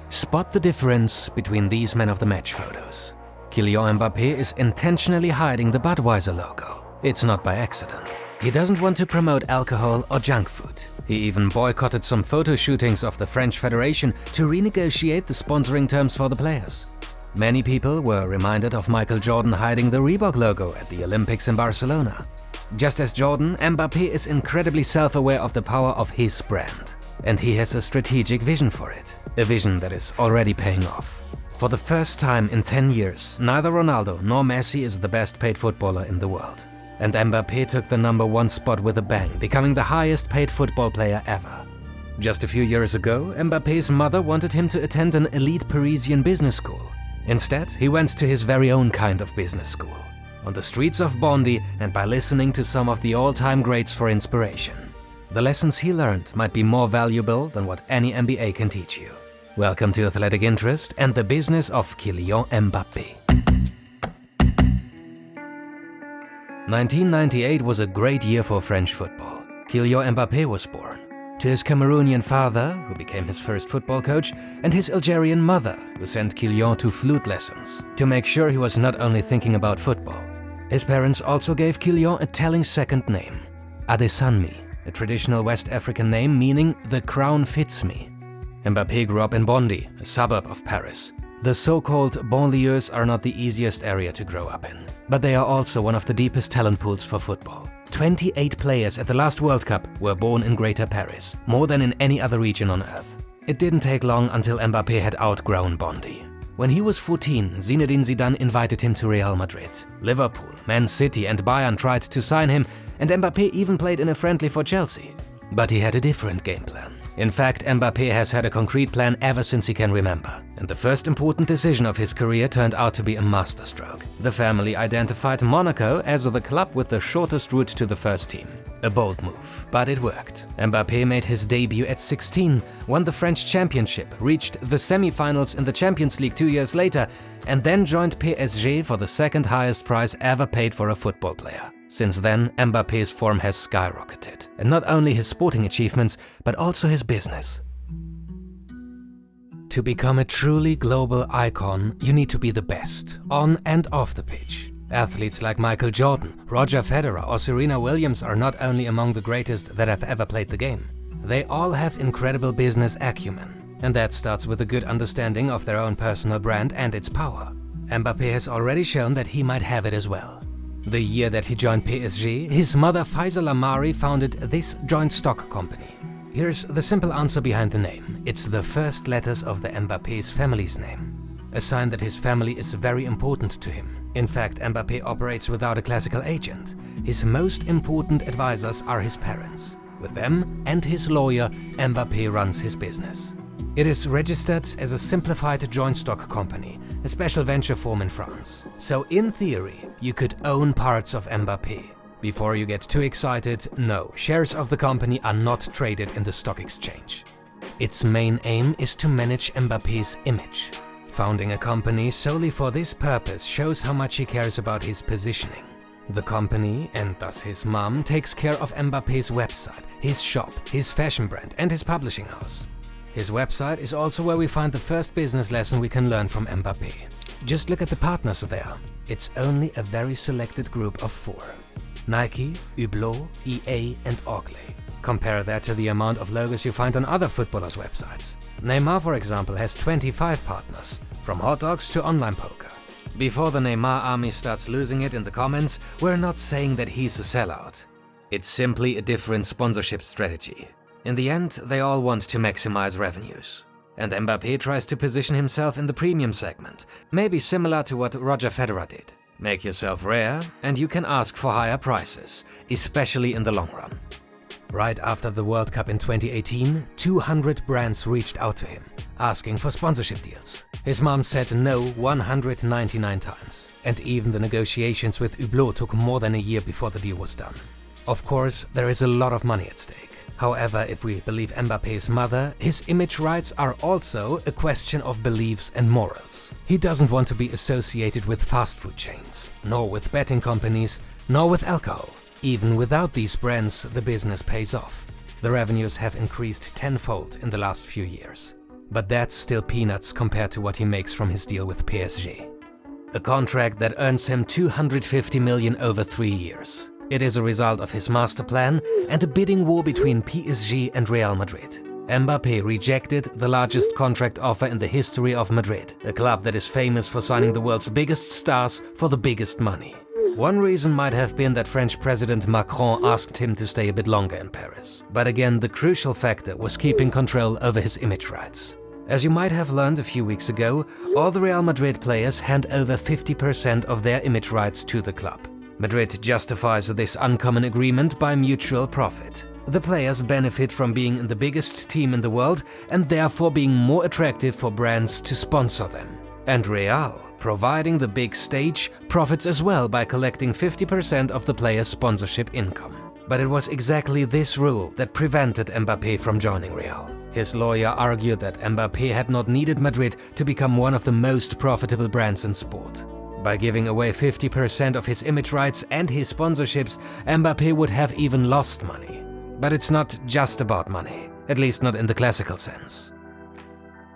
Spot the difference between these men of the match photos. Kylian Mbappé is intentionally hiding the Budweiser logo. It's not by accident. He doesn't want to promote alcohol or junk food. He even boycotted some photo shootings of the French Federation to renegotiate the sponsoring terms for the players. Many people were reminded of Michael Jordan hiding the Reebok logo at the Olympics in Barcelona. Just as Jordan, Mbappé is incredibly self-aware of the power of his brand. And he has a strategic vision for it. A vision that is already paying off. For the first time in 10 years, neither Ronaldo nor Messi is the best paid footballer in the world. And Mbappé took the #1 spot with a bang, becoming the highest paid football player ever. Just a few years ago, Mbappé's mother wanted him to attend an elite Parisian business school. Instead, he went to his very own kind of business school, on the streets of Bondy and by listening to some of the all-time greats for inspiration. The lessons he learned might be more valuable than what any MBA can teach you. Welcome to Athletic Interest and the business of Kylian Mbappé. 1998 was a great year for French football. Kylian Mbappé was born. To his Cameroonian father, who became his first football coach, and his Algerian mother, who sent Kylian to flute lessons, to make sure he was not only thinking about football. His parents also gave Kylian a telling second name, Adesanmi, a traditional West African name meaning "the crown fits me." Mbappé grew up in Bondy, a suburb of Paris. The so-called banlieues are not the easiest area to grow up in, but they are also one of the deepest talent pools for football. 28 players at the last World Cup were born in Greater Paris, more than in any other region on Earth. It didn't take long until Mbappé had outgrown Bondy. When he was 14, Zinedine Zidane invited him to Real Madrid. Liverpool, Man City and Bayern tried to sign him, and Mbappé even played in a friendly for Chelsea. But he had a different game plan. In fact, Mbappé has had a concrete plan ever since he can remember. And the first important decision of his career turned out to be a masterstroke. The family identified Monaco as the club with the shortest route to the first team. A bold move, but it worked. Mbappé made his debut at 16, won the French championship, reached the semi-finals in the Champions League 2 years later, and then joined PSG for the second highest price ever paid for a football player. Since then, Mbappé's form has skyrocketed, and not only his sporting achievements, but also his business. To become a truly global icon, you need to be the best, on and off the pitch. Athletes like Michael Jordan, Roger Federer or Serena Williams are not only among the greatest that have ever played the game. They all have incredible business acumen, and that starts with a good understanding of their own personal brand and its power. Mbappé has already shown that he might have it as well. The year that he joined PSG, his mother Faisal Amari founded this joint stock company. Here's the simple answer behind the name. It's the first letters of the Mbappé's family's name. A sign that his family is very important to him. In fact, Mbappé operates without a classical agent. His most important advisors are his parents. With them and his lawyer, Mbappé runs his business. It is registered as a simplified joint stock company, a special venture form in France. So in theory, you could own parts of Mbappé. Before you get too excited, no, shares of the company are not traded in the stock exchange. Its main aim is to manage Mbappé's image. Founding a company solely for this purpose shows how much he cares about his positioning. The company, and thus his mom, takes care of Mbappé's website, his shop, his fashion brand and his publishing house. His website is also where we find the first business lesson we can learn from Mbappé. Just look at the partners there. It's only a very selected group of 4. Nike, Hublot, EA and Oakley. Compare that to the amount of logos you find on other footballers' websites. Neymar, for example, has 25 partners, from hot dogs to online poker. Before the Neymar army starts losing it in the comments, we're not saying that he's a sellout. It's simply a different sponsorship strategy. In the end, they all want to maximize revenues. And Mbappé tries to position himself in the premium segment, maybe similar to what Roger Federer did. Make yourself rare, and you can ask for higher prices, especially in the long run. Right after the World Cup in 2018, 200 brands reached out to him, asking for sponsorship deals. His mom said no 199 times, and even the negotiations with Hublot took more than a year before the deal was done. Of course, there is a lot of money at stake. However, if we believe Mbappé's mother, his image rights are also a question of beliefs and morals. He doesn't want to be associated with fast food chains, nor with betting companies, nor with alcohol. Even without these brands, the business pays off. The revenues have increased tenfold in the last few years. But that's still peanuts compared to what he makes from his deal with PSG. A contract that earns him 250 million over 3 years. It is a result of his master plan and a bidding war between PSG and Real Madrid. Mbappé rejected the largest contract offer in the history of Madrid, a club that is famous for signing the world's biggest stars for the biggest money. One reason might have been that French President Macron asked him to stay a bit longer in Paris. But again, the crucial factor was keeping control over his image rights. As you might have learned a few weeks ago, all the Real Madrid players hand over 50% of their image rights to the club. Madrid justifies this uncommon agreement by mutual profit. The players benefit from being in the biggest team in the world and therefore being more attractive for brands to sponsor them. And Real, providing the big stage, profits as well by collecting 50% of the players' sponsorship income. But it was exactly this rule that prevented Mbappé from joining Real. His lawyer argued that Mbappé had not needed Madrid to become one of the most profitable brands in sport. By giving away 50% of his image rights and his sponsorships, Mbappé would have even lost money. But it's not just about money, at least not in the classical sense.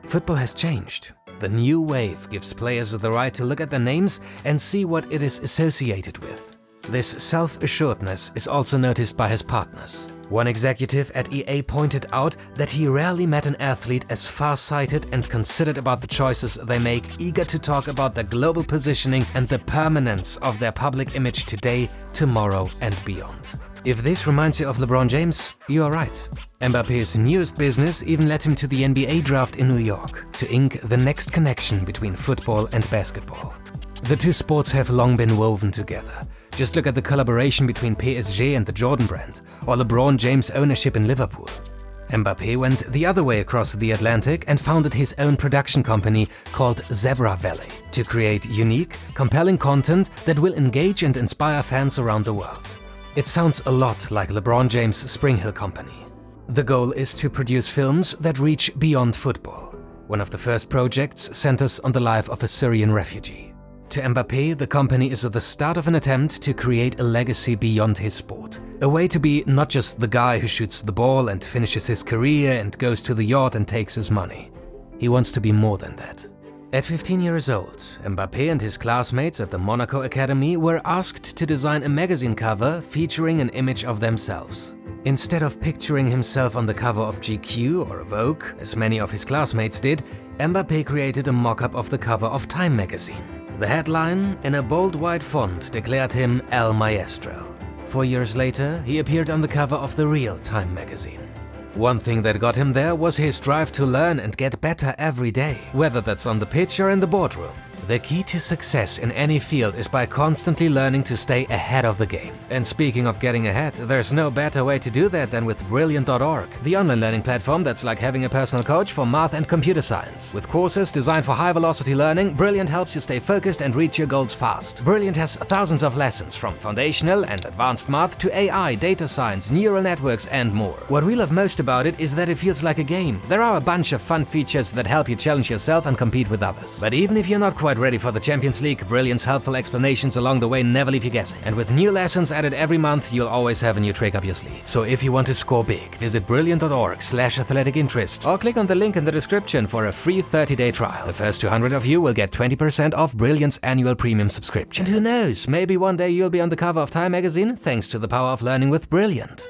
Football has changed. The new wave gives players the right to look at their names and see what it is associated with. This self-assuredness is also noticed by his partners. One executive at EA pointed out that he rarely met an athlete as far-sighted and considered about the choices they make, eager to talk about their global positioning and the permanence of their public image today, tomorrow and beyond. If this reminds you of LeBron James, you are right. Mbappé's newest business even led him to the NBA draft in New York, to ink the next connection between football and basketball. The two sports have long been woven together. Just look at the collaboration between PSG and the Jordan brand, or LeBron James' ownership in Liverpool. Mbappé went the other way across the Atlantic and founded his own production company called Zebra Valley to create unique, compelling content that will engage and inspire fans around the world. It sounds a lot like LeBron James' Spring Hill Company. The goal is to produce films that reach beyond football. One of the first projects centers on the life of a Syrian refugee. To Mbappé, the company is at the start of an attempt to create a legacy beyond his sport. A way to be not just the guy who shoots the ball and finishes his career and goes to the yacht and takes his money. He wants to be more than that. At 15 years old, Mbappé and his classmates at the Monaco Academy were asked to design a magazine cover featuring an image of themselves. Instead of picturing himself on the cover of GQ or Vogue, as many of his classmates did, Mbappé created a mock-up of the cover of Time magazine. The headline, in a bold white font, declared him El Maestro. 4 years later, he appeared on the cover of the real Time magazine. One thing that got him there was his drive to learn and get better every day, whether that's on the pitch or in the boardroom. The key to success in any field is by constantly learning to stay ahead of the game. And speaking of getting ahead, there's no better way to do that than with Brilliant.org, the online learning platform that's like having a personal coach for math and computer science. With courses designed for high-velocity learning, Brilliant helps you stay focused and reach your goals fast. Brilliant has thousands of lessons from foundational and advanced math to AI, data science, neural networks and more. What we love most about it is that it feels like a game. There are a bunch of fun features that help you challenge yourself and compete with others. But even if you're not quite ready for the Champions League, Brilliant's helpful explanations along the way never leave you guessing. And with new lessons added every month, you'll always have a new trick up your sleeve. So if you want to score big, visit brilliant.org/athletic-interest or click on the link in the description for a free 30-day trial. The first 200 of you will get 20% off Brilliant's annual premium subscription. And who knows, maybe one day you'll be on the cover of Time magazine thanks to the power of learning with Brilliant.